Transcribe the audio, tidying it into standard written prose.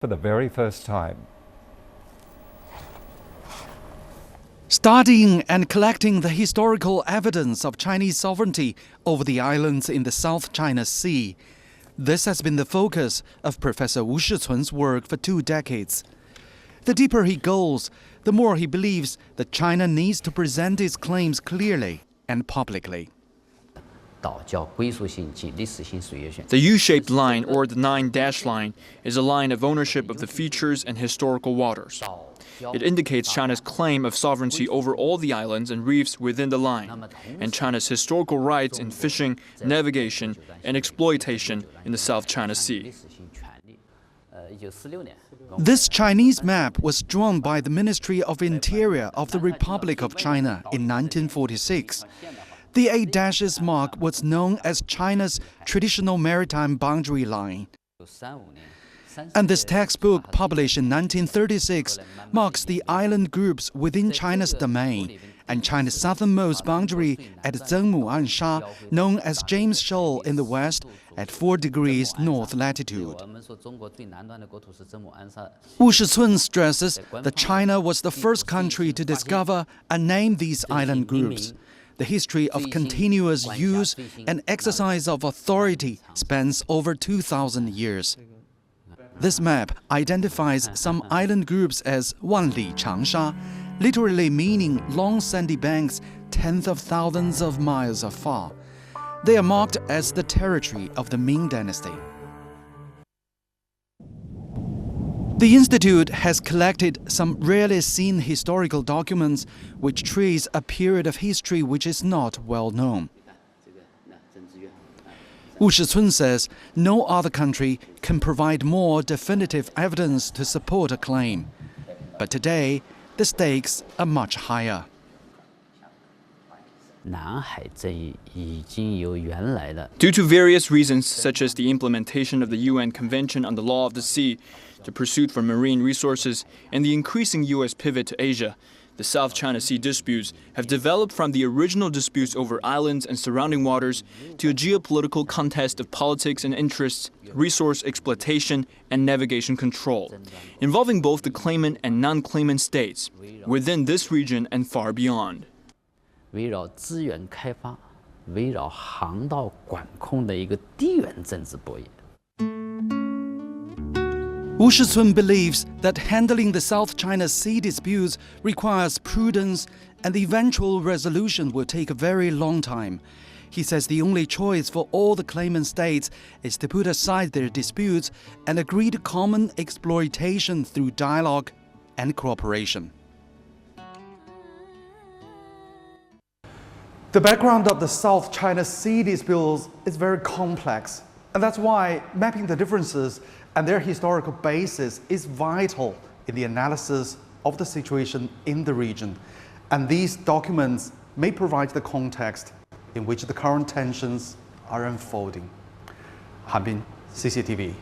for the very first time. Studying and collecting the historical evidence of Chinese sovereignty over the islands in the South China Sea. This has been the focus of Professor Wu Shicun's work for 2 decades. The deeper he goes, the more he believes that China needs to present its claims clearly and publicly. The U-shaped line, or the 9-dash line, is a line of ownership of the features and historical waters. It indicates China's claim of sovereignty over all the islands and reefs within the line, and China's historical rights in fishing, navigation, and exploitation in the South China Sea. This Chinese map was drawn by the Ministry of Interior of the Republic of China in 1946. The 8 dashes mark what's known as China's traditional maritime boundary line. And this textbook, published in 1936, marks the island groups within China's domain and China's southernmost boundary at Zhengmu Ansha, known as James Shoal in the west, at 4 degrees north latitude. Wu Shicun stresses that China was the first country to discover and name these island groups. The history of continuous use and exercise of authority spans over 2,000 years. This map identifies some island groups as Wanli Changsha, literally meaning long sandy banks tenths of thousands of miles afar. They are marked as the territory of the Ming Dynasty. The Institute has collected some rarely seen historical documents which trace a period of history which is not well known. Wu Shicun says no other country can provide more definitive evidence to support a claim. But today, the stakes are much higher. Due to various reasons, such as the implementation of the UN Convention on the Law of the Sea, the pursuit for marine resources, and the increasing U.S. pivot to Asia, the South China Sea disputes have developed from the original disputes over islands and surrounding waters to a geopolitical contest of politics and interests, resource exploitation, and navigation control, involving both the claimant and non-claimant states within this region and far beyond. Wu Shicun believes that handling the South China Sea disputes requires prudence and the eventual resolution will take a very long time. He says the only choice for all the claimant states is to put aside their disputes and agree to common exploitation through dialogue and cooperation. The background of the South China Sea disputes is very complex, and that's why mapping the differences and their historical basis is vital in the analysis of the situation in the region. And these documents may provide the context in which the current tensions are unfolding. Han Bin, CCTV.